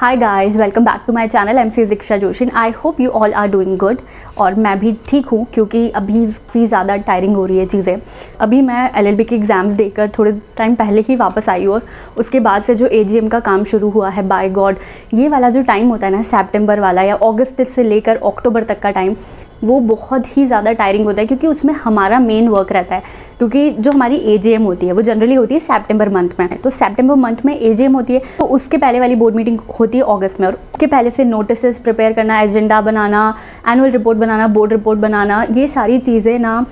Hi guys, welcome back to my channel. MC Diksha Joshi. I hope you all are doing good. और मैं भी ठीक हूँ क्योंकि अभी भी ज़्यादा टायरिंग हो रही है चीज़ें। अभी मैं एलएलबी के एग्ज़ाम्स देकर थोड़े टाइम पहले ही वापस आई हूँ और उसके बाद से जो एजीएम का काम शुरू हुआ है, बाय गॉड ये वाला जो टाइम होता है ना, सितंबर वाला या अगस्त से लेकर अक्टूबर तक का टाइम, वो बहुत ही ज़्यादा टायरिंग होता है क्योंकि उसमें हमारा मेन वर्क रहता है। क्योंकि जो हमारी एजीएम होती है वो जनरली होती है सितंबर मंथ में, तो सितंबर मंथ में एजीएम होती है, तो उसके पहले वाली बोर्ड मीटिंग होती है अगस्त में। और उसके पहले से नोटिसेस प्रिपेयर करना, एजेंडा बनाना, एनुअल रिपोर्ट बनाना, बोर्ड रिपोर्ट बनाना, ये सारी चीज़ें ना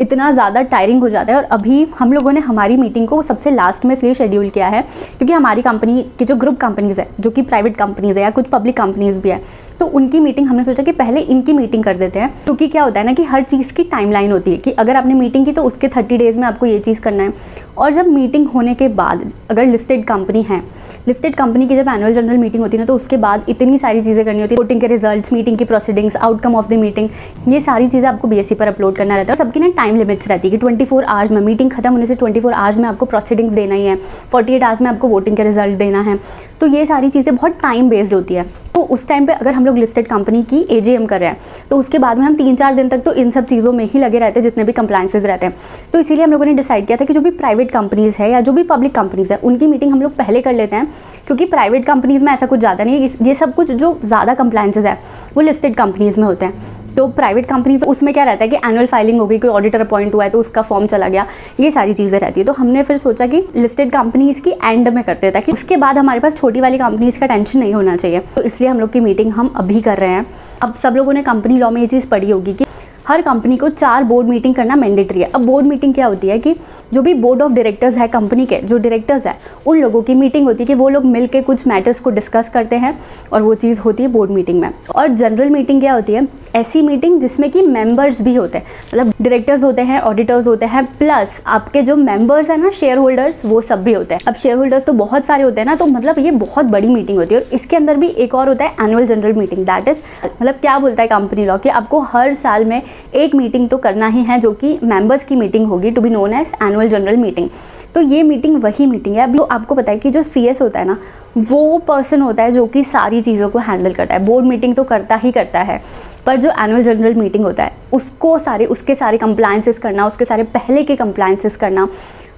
इतना ज़्यादा टायरिंग हो जाता है। और अभी हम लोगों ने हमारी मीटिंग को सबसे लास्ट में इसलिए शेड्यूल किया है क्योंकि हमारी कंपनी की जो ग्रुप कंपनीज़ है, जो कि प्राइवेट कंपनीज़ है या कुछ पब्लिक कंपनीज़ भी है, तो उनकी मीटिंग हमने सोचा कि पहले इनकी मीटिंग कर देते हैं। क्योंकि क्या होता है ना कि हर चीज़ की टाइमलाइन होती है कि अगर आपने मीटिंग की तो उसके 30 डेज़ में आपको ये चीज़ करना है। और जब मीटिंग होने के बाद अगर लिस्टेड कंपनी है, लिस्टेड कंपनी की जब एनुअल जनरल मीटिंग होती है ना, तो उसके बाद इतनी सारी चीज़ें करनी होती है। वोटिंग के रिजल्ट्स, मीटिंग की proceedings, outcome of the meeting, ये सारी चीज़ें आपको बीएससी पर अपलोड करना रहता है। और सबकी ना टाइम लिमिट्स रहती है कि 24 आवर्स में, मीटिंग खत्म होने से 24 आवर्स में आपको प्रोसीडिंग्स देना ही है, 48 आवर्स में आपको वोटिंग के रिजल्ट देना है। तो ये सारी चीज़ें बहुत टाइम बेस्ड होती है। तो उस टाइम पे अगर हम लोग लिस्टेड कंपनी की एजीएम कर रहे हैं तो उसके बाद में हम 3-4 दिन तक तो इन सब चीज़ों में ही लगे रहते हैं, जितने भी कंप्लायंसेस रहते हैं। तो इसीलिए हम लोगों ने डिसाइड किया था कि जो भी प्राइवेट कंपनीज़ है या जो भी पब्लिक कंपनीज़ है, उनकी मीटिंग हम लोग पहले कर लेते हैं। क्योंकि प्राइवेट कंपनीज़ में ऐसा कुछ ज़्यादा नहीं है, ये सब कुछ जो ज़्यादा कंप्लायंसेस है वो लिस्टेड कंपनीज़ में होते हैं। तो प्राइवेट कंपनीज उसमें क्या रहता है कि एनुअल फाइलिंग हो गई, कोई ऑडिटर अपॉइंट हुआ है तो उसका फॉर्म चला गया, ये सारी चीज़ें रहती है। तो हमने फिर सोचा कि लिस्टेड कंपनीज की एंड में करते ताकि उसके बाद हमारे पास छोटी वाली कंपनीज का टेंशन नहीं होना चाहिए। तो इसलिए हम लोग की मीटिंग हम अभी कर रहे हैं। अब सब लोगों ने कंपनी लॉ में ये चीज़ पढ़ी होगी कि हर कंपनी को 4 बोर्ड मीटिंग करना मैंडेटरी है। अब बोर्ड मीटिंग क्या होती है कि जो भी बोर्ड ऑफ डायरेक्टर्स है, कंपनी के जो डायरेक्टर्स है, उन लोगों की मीटिंग होती है कि वो लोग मिलकर कुछ मैटर्स को डिस्कस करते हैं और वो चीज़ होती है बोर्ड मीटिंग में। और जनरल मीटिंग क्या होती है, ऐसी मीटिंग जिसमें कि मेंबर्स भी होते हैं, मतलब डायरेक्टर्स होते हैं, ऑडिटर्स होते हैं, प्लस आपके जो मेंबर्स हैं ना, शेयर होल्डर्स, वो सब भी होते हैं। अब शेयर होल्डर्स तो बहुत सारे होते हैं ना, तो मतलब ये बहुत बड़ी मीटिंग होती है। और इसके अंदर भी एक और होता है annual general meeting, that is मतलब क्या बोलता है कंपनी लॉ कि आपको हर साल में एक मीटिंग तो करना ही है जो कि मेंबर्स की मीटिंग होगी, to be known as annual general meeting. तो ये मीटिंग वही मीटिंग है। अभी तो आपको पता है कि जो सीएस होता है ना, वो पर्सन होता है जो कि सारी चीज़ों को हैंडल करता है। बोर्ड मीटिंग तो करता ही करता है, पर जो एनुअल जनरल मीटिंग होता है उसके सारे कंप्लायंसेस करना, उसके सारे पहले के कंप्लायंसेस करना,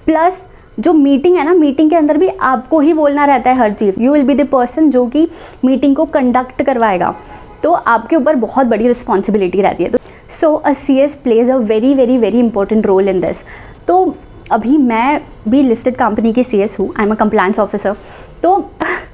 प्लस जो मीटिंग है ना, मीटिंग के अंदर भी आपको ही बोलना रहता है हर चीज़। You will be the person जो कि मीटिंग को कंडक्ट करवाएगा, तो आपके ऊपर बहुत बड़ी रिस्पॉन्सिबिलिटी रहती है। तो so a CS plays a very very very important role in this. तो अभी मैं भी लिस्टेड कंपनी की सीएस हूँ, I am a compliance officer. तो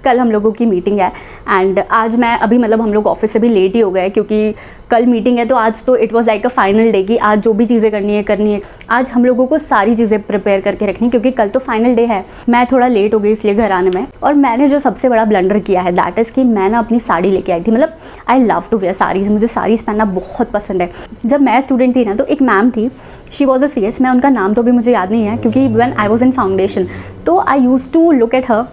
कल हम लोगों की मीटिंग है एंड आज मैं अभी मतलब हम लोग ऑफिस से भी लेट ही हो गए क्योंकि कल मीटिंग है। तो आज तो it was like a final day कि आज जो भी चीज़ें करनी है। आज हम लोगों को सारी चीज़ें प्रिपेयर करके रखनी क्योंकि कल तो फाइनल डे है। मैं थोड़ा लेट हो गई इसलिए घर आने में। और मैंने जो सबसे बड़ा ब्लंडर किया है दैट इज़ कि मैं ना अपनी साड़ी लेके आई थी। मतलब I love to wear saris, मुझे साड़ीज़ पहनना बहुत पसंद है। जब मैं स्टूडेंट थी ना, तो एक मैम थी, शी वॉज अ सीएस, मैं उनका नाम तो भी मुझे याद नहीं है क्योंकि when I was in foundation तो I use to look at her.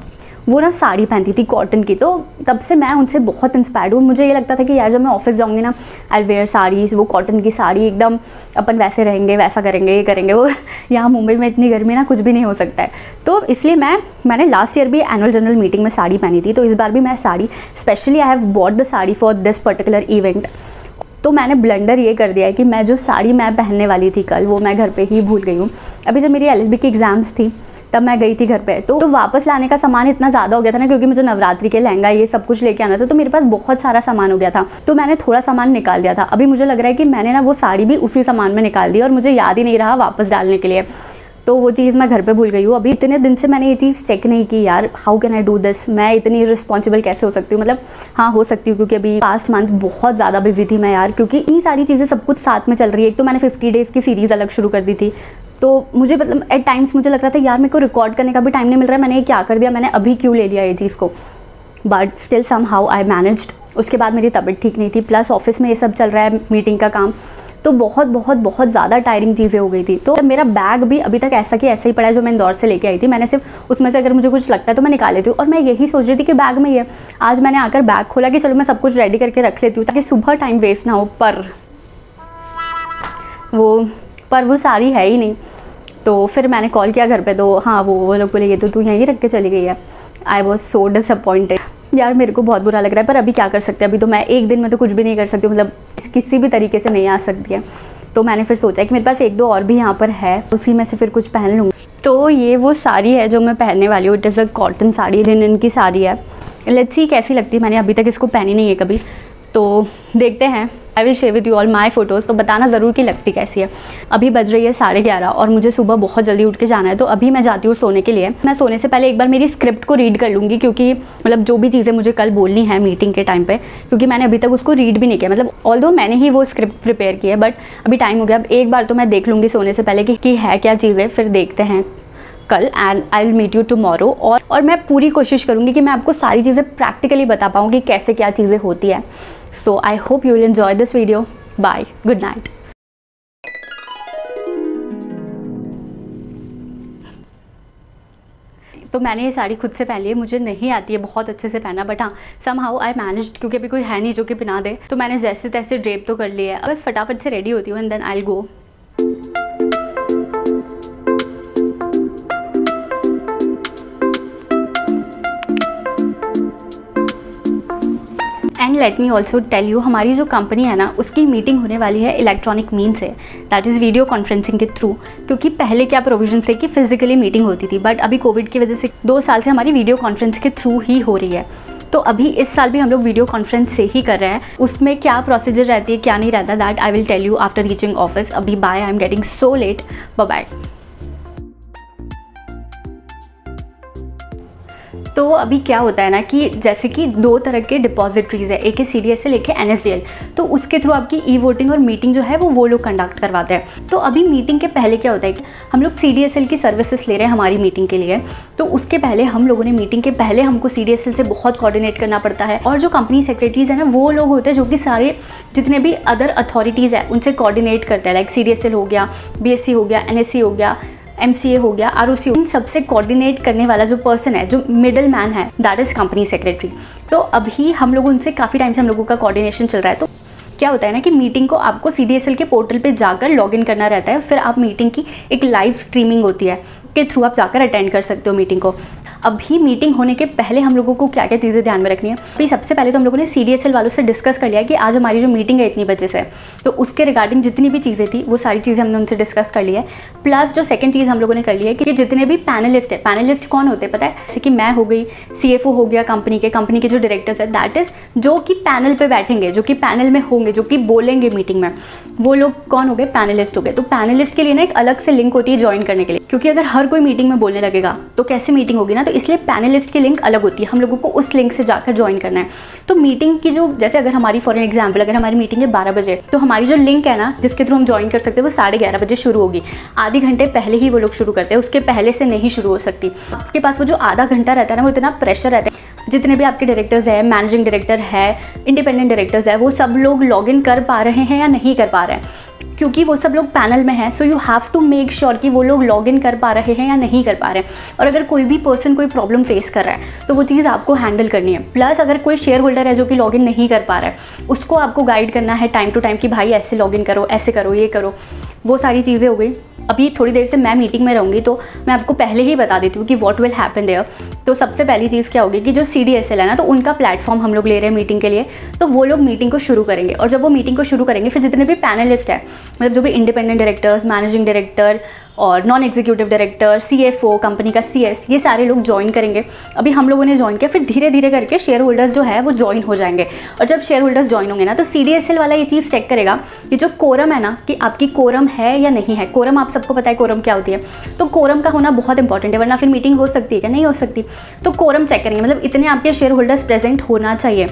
वो ना साड़ी पहनती थी कॉटन की, तो तब से मैं उनसे बहुत इंस्पायर्ड हूँ। मुझे ये लगता था कि यार जब मैं ऑफिस जाऊँगी ना, आई वेयर साड़ीज़, वो कॉटन की साड़ी, एकदम अपन वैसे रहेंगे, वैसा करेंगे, ये करेंगे। वो यहाँ मुंबई में इतनी गर्मी ना, कुछ भी नहीं हो सकता है। तो इसलिए मैंने लास्ट ईयर भी एनुअल जनरल मीटिंग में साड़ी पहनी थी, तो इस बार भी मैं sari, specially I have bought the sari for this particular event. तो मैंने ब्लंडर ये कर दिया है कि मैं जो साड़ी मैं पहनने वाली थी कल, वो मैं घर पे ही भूल गई हूँ। अभी जब मेरी एलएलबी की एग्ज़ाम्स थी तब मैं गई थी घर पे, तो वापस लाने का सामान इतना ज़्यादा हो गया था ना, क्योंकि मुझे नवरात्रि के लहंगा ये सब कुछ लेके आना था, तो मेरे पास बहुत सारा सामान हो गया था। तो मैंने थोड़ा सामान निकाल दिया था। अभी मुझे लग रहा है कि मैंने ना वो साड़ी भी उसी सामान में निकाल दी और मुझे याद ही नहीं रहा वापस डालने के लिए। तो वो चीज़ मैं घर पे भूल गई हूँ। अभी इतने दिन से मैंने ये चीज़ चेक नहीं की यार, how can I do this, मैं इतनी रिस्पॉन्सिबल कैसे हो सकती हूँ। मतलब हाँ, हो सकती हूँ क्योंकि अभी पास्ट मंथ बहुत ज़्यादा बिजी थी मैं यार, क्योंकि इतनी सारी चीज़ें सब कुछ साथ में चल रही है। एक तो मैंने 50 डेज़ की सीरीज़ अलग शुरू कर दी थी, तो मुझे मतलब एट टाइम्स मुझे लग रहा था यार मेरे को रिकॉर्ड करने का भी टाइम नहीं मिल रहा है, मैंने ये क्या कर दिया, मैंने अभी क्यों ले लिया ये चीज़ को। But still somehow I managed. उसके बाद मेरी तबीयत ठीक नहीं थी, प्लस ऑफिस में ये सब चल रहा है, मीटिंग का काम, तो बहुत बहुत बहुत ज़्यादा टायरिंग चीज़ें हो गई थी। तो मेरा बैग भी अभी तक ऐसा कि ऐसा ही पड़ा है जो मैं इंदौर से लेके आई थी। मैंने सिर्फ उसमें से अगर मुझे कुछ लगता है तो मैं निकाल लेती हूँ। और मैं यही सोच रही थी कि बैग में ये, आज मैंने आकर बैग खोला कि चलो मैं सब कुछ रेडी करके रख लेती हूँ ताकि सुबह टाइम वेस्ट ना हो। पर वो सारी है ही नहीं। तो फिर मैंने कॉल किया घर पे, तो हाँ वो लोग बोले ये तो तू यहीं रख के चली गई है। I was so disappointed. यार मेरे को बहुत बुरा लग रहा है, पर अभी क्या कर सकते हैं, अभी तो मैं एक दिन में तो कुछ भी नहीं कर सकती, मतलब किसी भी तरीके से नहीं आ सकती है। तो मैंने फिर सोचा कि मेरे पास एक दो और भी यहाँ पर है, उसी में से फिर कुछ पहन लूँगी। तो ये वो साड़ी है जो मैं पहनने वाली हूँ। It is a cotton sari, linen की साड़ी है। लेट्स सी कैसी लगती है। मैंने अभी तक इसको पहनी नहीं है कभी, तो देखते हैं। I will share with you all my photos, तो बताना ज़रूर कि लगती कैसी है। अभी बज रही है 11:30 और मुझे सुबह बहुत जल्दी उठ के जाना है, तो अभी मैं जाती हूँ सोने के लिए। मैं सोने से पहले एक बार मेरी स्क्रिप्ट को रीड कर लूँगी, क्योंकि मतलब जो भी चीज़ें मुझे कल बोलनी है मीटिंग के टाइम पे, क्योंकि मैंने अभी तक उसको रीड भी नहीं किया। मतलब ऑल्दो मैंने ही वो स्क्रिप्ट प्रिपेयर की है, बट अभी टाइम हो गया। अब एक बार तो मैं देख लूँगी सोने से पहले कि है क्या चीज़ें, फिर देखते हैं कल। And I will meet you tomorrow. और मैं पूरी कोशिश करूँगी कि मैं आपको सारी चीज़ें प्रैक्टिकली बता पाऊँ कि कैसे क्या चीज़ें होती है। So I hope you will enjoy this video. Bye, good night. तो मैंने ये साड़ी खुद से पहन ली है, मुझे नहीं आती है बहुत अच्छे से पहना, बट हाँ समहाउ आई मैनेज्ड, क्योंकि अभी कोई है नहीं जो कि पहना दे। तो मैंने जैसे तैसे ड्रेप तो कर लिया है, बस फटाफट से रेडी होती हूँ and then I will go. And let me also tell you, हमारी जो कंपनी है ना, उसकी मीटिंग होने वाली है इलेक्ट्रॉनिक मीन से, दैट इज़ वीडियो कॉन्फ्रेंसिंग के थ्रू। क्योंकि पहले क्या प्रोविजन थे कि फिजिकली मीटिंग होती थी, बट अभी कोविड की वजह से 2 साल से हमारी वीडियो कॉन्फ्रेंस के थ्रू ही हो रही है। तो अभी इस साल भी हम लोग वीडियो कॉन्फ्रेंस से ही कर रहे हैं। उसमें क्या प्रोसीजर रहती है, क्या नहीं रहता, that I will tell you after reaching office. अभी bye, I am getting so late, bye bye. तो अभी क्या होता है ना कि जैसे कि 2 तरह के डिपॉजिटरीज है, एक है CDSL, एक है NSDL। तो उसके थ्रू आपकी ई वोटिंग और मीटिंग जो है वो लोग कंडक्ट करवाते हैं। तो अभी मीटिंग के पहले क्या होता है कि हम लोग CDSL की सर्विसेज ले रहे हैं हमारी मीटिंग के लिए। तो उसके पहले हम लोगों ने मीटिंग के पहले हमको CDSL से बहुत कोऑर्डिनेट करना पड़ता है, और जो कंपनी सेक्रेटरीज है ना, वो लोग होते हैं जो कि सारे जितने भी अदर अथॉरिटीज़ है उनसे कोऑर्डिनेट करते हैं। लाइक CDSL हो गया, BSc हो गया, NSC हो गया, MCA हो गया, ROC, इन सबसे कोऑर्डिनेट करने वाला जो पर्सन है, जो मिडल मैन है, दैट इज़ कंपनी सेक्रेटरी। तो अभी हम लोग उनसे काफ़ी टाइम से हम लोगों का कोऑर्डिनेशन चल रहा है। तो क्या होता है ना कि मीटिंग को आपको CDSL के पोर्टल पे जाकर लॉगिन करना रहता है, फिर आप मीटिंग की एक लाइव स्ट्रीमिंग होती है के थ्रू आप जाकर अटेंड कर सकते हो मीटिंग को। अभी मीटिंग होने के पहले हम लोगों को क्या क्या चीज़ें ध्यान में रखनी है। अभी सबसे पहले तो हम लोगों ने CDSL वालों से डिस्कस कर लिया कि आज हमारी जो मीटिंग है इतनी बजे से, तो उसके रिगार्डिंग जितनी भी चीज़ें थी वो सारी चीज़ें हमने उनसे डिस्कस कर ली है। प्लस जो सेकंड चीज़ हम लोगों ने कर ली है कि जितने भी पैनलिस्ट है, पैनलिस्ट कौन होते हैं पता है, जैसे कि मैं हो गई, CFO हो गया कंपनी के जो डायरेक्टर्स है, दैट इज़ जो कि पैनल पर बैठेंगे, जो कि पैनल में होंगे, जो कि बोलेंगे मीटिंग में, वो लोग कौन हो गए, पैनलिस्ट हो गए। तो पैनलिस्ट के लिए ना एक अलग से लिंक होती है ज्वाइन करने के लिए, क्योंकि अगर हर कोई मीटिंग में बोलने लगेगा तो कैसे मीटिंग होगी ना, तो इसलिए पैनलिस्ट की लिंक अलग होती है, हम लोगों को उस लिंक से जाकर ज्वाइन करना है। तो मीटिंग की जो, जैसे अगर हमारी फॉर एग्जांपल अगर हमारी मीटिंग है 12 बजे, तो हमारी जो लिंक है ना जिसके थ्रू हम ज्वाइन कर सकते हैं वो 11:30 बजे शुरू होगी। आधे घंटे पहले ही वो लोग शुरू करते हैं, उसके पहले से नहीं शुरू हो सकती। आपके पास वो जो आधा घंटा रहता है ना, वो इतना प्रेशर रहता है, जितने भी आपके डायरेक्टर्स है, मैनेजिंग डायरेक्टर है, इंडिपेंडेंट डायरेक्टर्स है, वो सब लोग लॉग इन कर पा रहे हैं या नहीं कर पा रहे हैं, क्योंकि वो सब लोग पैनल में हैं। So you have to make sure कि वो लोग लॉग इन कर पा रहे हैं या नहीं कर पा रहे हैं। और अगर कोई भी पर्सन कोई प्रॉब्लम फेस कर रहा है तो वो चीज़ आपको हैंडल करनी है। प्लस अगर कोई शेयर होल्डर है जो कि लॉग इन नहीं कर पा रहा है, उसको आपको गाइड करना है टाइम टू टाइम कि भाई ऐसे लॉग इन करो, ऐसे करो, ये करो, वो सारी चीज़ें हो गई। अभी थोड़ी देर से मैं मीटिंग में रहूँगी, तो मैं आपको पहले ही बता देती हूँ कि व्हाट विल हैपन देयर। तो सबसे पहली चीज़ क्या होगी कि जो CDSL है ना, तो उनका प्लेटफॉर्म हम लोग ले रहे हैं मीटिंग के लिए, तो वो लोग मीटिंग को शुरू करेंगे। और जब वो मीटिंग को शुरू करेंगे, फिर जितने भी पैनलिस्ट है, मतलब जो भी इंडिपेंडेंट डायरेक्टर्स, मैनेजिंग डायरेक्टर और non executive director, CFO, company का CS, ये सारे लोग ज्वाइन करेंगे। अभी हम लोगों ने ज्वाइन किया, फिर धीरे धीरे करके शेयर होल्डर्स जो है वो ज्वाइन हो जाएंगे। और जब शेयर होल्डर्स ज्वाइन होंगे ना, तो CDSL वाला ये चीज़ चेक करेगा कि जो कोरम है ना, कि आपकी कोरम है या नहीं है। कोरम आप सबको पता है कोरम क्या होती है, तो कोरम का होना बहुत इंपॉर्टेंट है, वरना फिर मीटिंग हो सकती है क्या, नहीं हो सकती। तो कोरम चेक करेंगे, मतलब इतने आपके शेयर होल्डर्स प्रेजेंट होना चाहिए।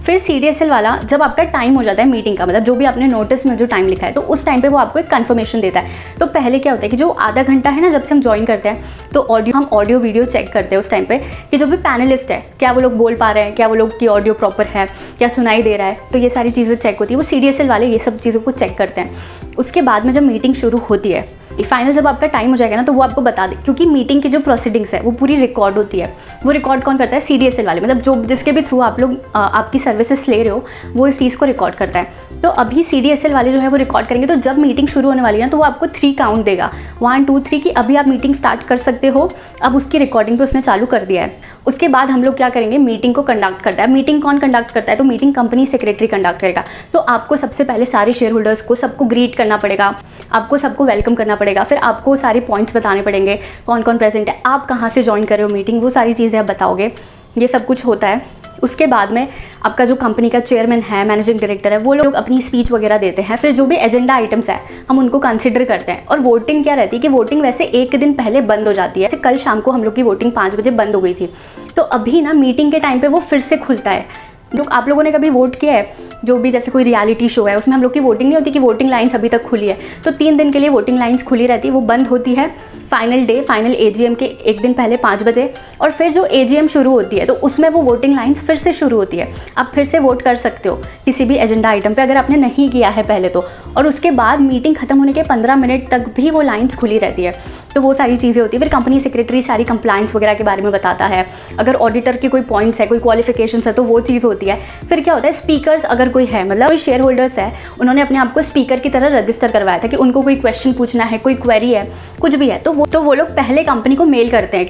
फिर CDSL वाला जब आपका टाइम हो जाता है मीटिंग का, मतलब जो भी आपने नोटिस में जो टाइम लिखा है, तो उस टाइम पे वो आपको एक कंफर्मेशन देता है। तो पहले क्या होता है कि जो आधा घंटा है ना, जब से हम ज्वाइन करते हैं, तो हम ऑडियो वीडियो चेक करते हैं उस टाइम पे कि जो भी पैनलिस्ट है, क्या वो लोग बोल पा रहे हैं, क्या वो लोग की ऑडियो प्रॉपर है, क्या सुनाई दे रहा है। तो ये सारी चीज़ें चेक होती है, वो CDSL वाले ये सब चीज़ों को चेक करते हैं। उसके बाद में जब मीटिंग शुरू होती है, फाइनल जब आपका टाइम हो जाएगा ना तो वो आपको बता दे, क्योंकि मीटिंग की जो प्रोसीडिंग्स है वो पूरी रिकॉर्ड होती है। वो रिकॉर्ड कौन करता है? CDSL वाले, मतलब जो जिसके भी थ्रू आप लोग आपकी सर्विसेज ले रहे हो वो इस चीज़ को रिकॉर्ड करता है। तो अभी CDSL वाले जो है वो रिकॉर्ड करेंगे, तो जब मीटिंग शुरू होने वाली है ना तो वो आपको 3 काउंट देगा, 1 2 3 कि अभी आप मीटिंग स्टार्ट कर सकते हो। अब उसकी रिकॉर्डिंग तो उसने चालू कर दिया है। उसके बाद हम लोग क्या करेंगे, मीटिंग को कंडक्ट करता है। मीटिंग कौन कंडक्ट करता है? तो मीटिंग कंपनी सेक्रेटरी कंडक्ट करेगा। तो आपको सबसे पहले सारे शेयर होल्डर्स को सबको ग्रीट करना पड़ेगा, आपको सबको वेलकम करना पड़ेगा, फिर आपको सारे पॉइंट्स बताने पड़ेंगे, कौन कौन प्रेजेंट है, आप कहाँ से ज्वाइन कर रहे हो मीटिंग, वो सारी चीज़ें आप बताओगे। ये सब कुछ होता है। उसके बाद में आपका जो कंपनी का चेयरमैन है, मैनेजिंग डायरेक्टर है, वो लोग अपनी स्पीच वगैरह देते हैं। फिर जो भी एजेंडा आइटम्स है हम उनको कंसिडर करते हैं। और वोटिंग क्या रहती है कि वोटिंग वैसे एक दिन पहले बंद हो जाती है। जैसे कल शाम को हम लोग की वोटिंग 5 बजे बंद हो गई थी, तो अभी ना मीटिंग के टाइम पे वो फिर से खुलता है। लोग आप लोगों ने कभी वोट किया है? जो भी जैसे कोई रियलिटी शो है उसमें हम लोग की वोटिंग नहीं होती कि वोटिंग लाइन्स अभी तक खुली है, तो 3 दिन के लिए वोटिंग लाइन्स खुली रहती है, वो बंद होती है फाइनल डे, फाइनल AGM के एक दिन पहले 5 बजे। और फिर जो AGM शुरू होती है तो उसमें वो वोटिंग लाइन्स फिर से शुरू होती है। आप फिर से वोट कर सकते हो किसी भी एजेंडा आइटम पे अगर आपने नहीं किया है पहले तो। और उसके बाद मीटिंग खत्म होने के 15 मिनट तक भी वो लाइन्स खुली रहती है। तो वो सारी चीज़ें होती है। फिर कंपनी सेक्रेटरी सारी कंप्लाइंस वगैरह के बारे में बताता है। अगर ऑडिटर के कोई पॉइंट्स है, कोई क्वालिफिकेशंस है तो वो चीज़ होती है। फिर क्या होता है, स्पीकर्स अगर कोई है, मतलब कोई शेयर होल्डर्स है, उन्होंने अपने आप को स्पीकर की तरह रजिस्टर करवाया था कि उनको कोई क्वेश्चन पूछना है, कोई क्वेरी है, कुछ भी है, तो वो लोग पहले कंपनी को मेल करते हैं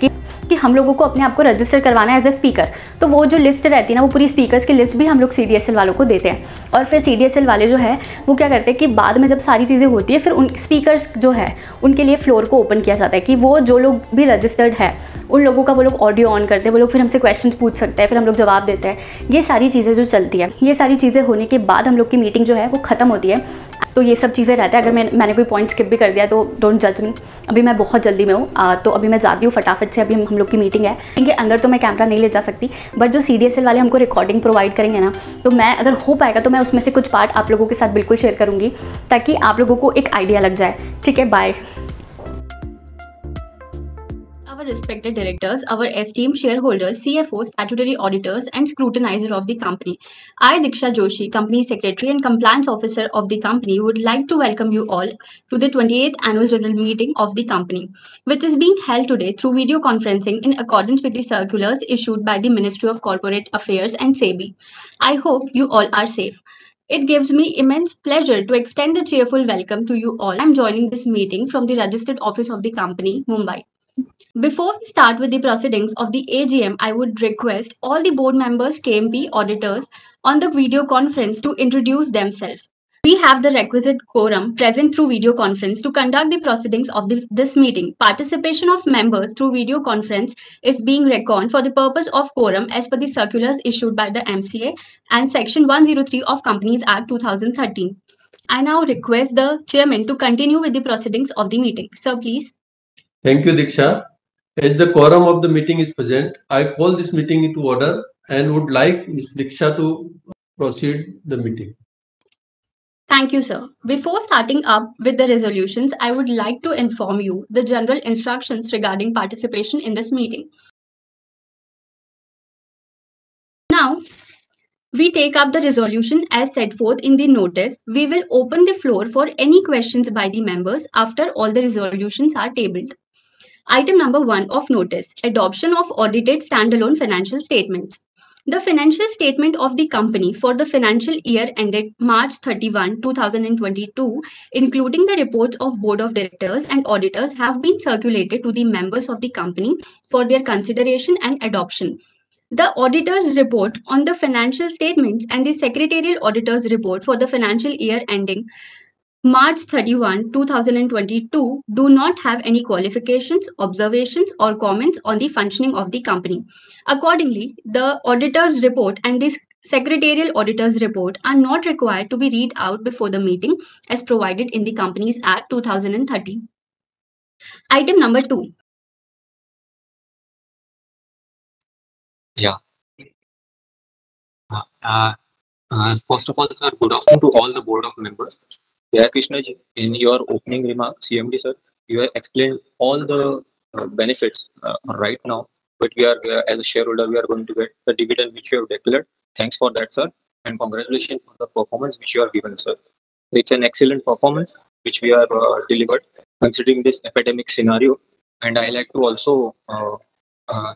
कि हम लोगों को अपने आप को रजिस्टर करवाना है एज ए स्पीकर। तो वो जो लिस्ट रहती है ना, वो पूरी स्पीकर्स की लिस्ट भी हम लोग CDSL वालों को देते हैं। और फिर CDSL वाले जो है वो क्या करते हैं कि बाद में जब सारी चीज़ें होती है फिर उन स्पीकर्स जो है उनके लिए फ्लोर को ओपन किया जाता है कि वो जो लोग भी रजिस्टर्ड है उन लोगों का वो लोग ऑडियो ऑन करते हैं, वो लोग फिर हमसे क्वेश्चन पूछ सकते हैं, फिर हम लोग जवाब देते हैं। ये सारी चीज़ें जो चलती है, ये सारी चीज़ें होने के बाद हम लोग की मीटिंग जो है वो ख़त्म होती है। तो ये सब चीज़ें रहता है। अगर मैंने कोई पॉइंट स्किप भी कर दिया तो डोंट जज मी, अभी मैं बहुत जल्दी में हूँ, तो अभी मैं जाती हूँ फटाफट से। अभी हम लोग की मीटिंग है, इनके अंदर तो मैं कैमरा नहीं ले जा सकती, बट जो CDSL वाले हमको रिकॉर्डिंग प्रोवाइड करेंगे ना, तो मैं अगर हो पाएगा तो मैं उसमें से कुछ पार्ट आप लोगों के साथ बिल्कुल शेयर करूँगी ताकि आप लोगों को एक आइडिया लग जाए। ठीक है, bye. Our respected directors, our esteemed shareholders, CFOs, statutory auditors, and scrutinizer of the company. I, Diksha Joshi, Company Secretary and Compliance Officer of the company, would like to welcome you all to the 28th Annual General Meeting of the company, which is being held today through video conferencing in accordance with the circulars issued by the Ministry of Corporate Affairs and SEBI. I hope you all are safe. It gives me immense pleasure to extend a cheerful welcome to you all. I am joining this meeting from the registered office of the company, Mumbai. Before we start with the proceedings of the AGM, I would request all the board members, KMP auditors on the video conference to introduce themselves. We have the requisite quorum present through video conference to conduct the proceedings of this meeting. Participation of members through video conference is being reckoned for the purpose of quorum as per the circulars issued by the MCA and Section 103 of Companies Act 2013. I now request the chairman to continue with the proceedings of the meeting. Sir, please. Thank you, Diksha. As the quorum of the meeting is present, I call this meeting into order and would like Ms. Diksha to proceed the meeting. Thank you, sir. Before starting up with the resolutions, I would like to inform you the general instructions regarding participation in this meeting. Now, we take up the resolution as set forth in the notice. We will open the floor for any questions by the members after all the resolutions are tabled. Item number 1 of notice, adoption of audited standalone financial statements. The financial statement of the company for the financial year ended March 31, 2022, including the reports of Board of Directors and auditors, have been circulated to the members of the company for their consideration and adoption. The auditor's report on the financial statements and the secretarial auditor's report for the financial year ending March 31, 2022 do not have any qualifications, observations, or comments on the functioning of the company. Accordingly, the auditor's report and the secretarial auditor's report are not required to be read out before the meeting as provided in the Companies Act 2013. Item number 2. Yeah. First of all, sir, good afternoon to all the board of members. Jaya Krishna ji, in your opening remarks, CMD sir, you have explained all the benefits right now. But we are, as a shareholder, we are going to get the dividend which you have declared. Thanks for that, sir, and congratulations for the performance which you have given, sir. It's an excellent performance which we have delivered. considering this epidemic scenario. And I like to also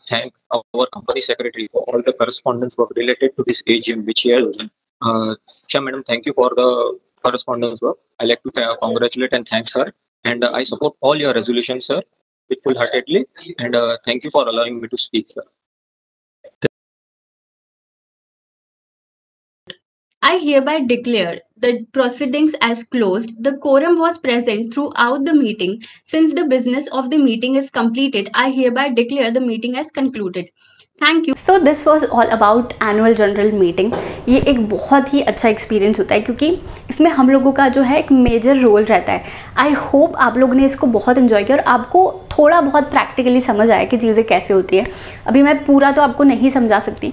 thank our company secretary for all the correspondence work related to this AGM which he has done. Diksha madam, thank you for the correspondence work. I like to congratulate and thank her. And I support all your resolutions, sir, with full-heartedly. And thank you for allowing me to speak, sir. I hereby declare the proceedings as closed. The quorum was present throughout the meeting. Since the business of the meeting is completed, I hereby declare the meeting as concluded. Thank you. So this was all about annual general meeting. ये एक बहुत ही अच्छा experience होता है क्योंकि इसमें हम लोगों का जो है एक मेजर रोल रहता है. आई होप आप लोगों ने इसको बहुत इन्जॉय किया और आपको थोड़ा बहुत प्रैक्टिकली समझ आया कि चीज़ें कैसे होती है. अभी मैं पूरा तो आपको नहीं समझा सकती.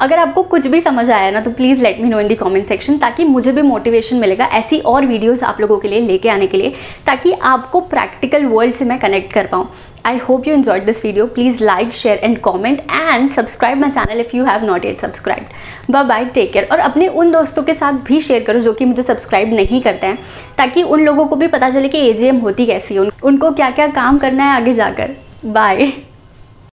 अगर आपको कुछ भी समझ आया ना तो please let me know in the comment section, ताकि मुझे भी मोटिवेशन मिलेगा ऐसी और वीडियोस आप लोगों के लिए लेके आने के लिए, ताकि आपको प्रैक्टिकल वर्ल्ड से मैं कनेक्ट कर पाऊँ. I hope you enjoyed this video. Please like, share and comment and subscribe my channel if you have not yet subscribed. Bye bye, take care. और अपने उन दोस्तों के साथ भी शेयर करो जो कि मुझे सब्सक्राइब नहीं करते हैं, ताकि उन लोगों को भी पता चले कि AGM होती कैसी है, उनको क्या क्या काम करना है आगे जाकर. बाय.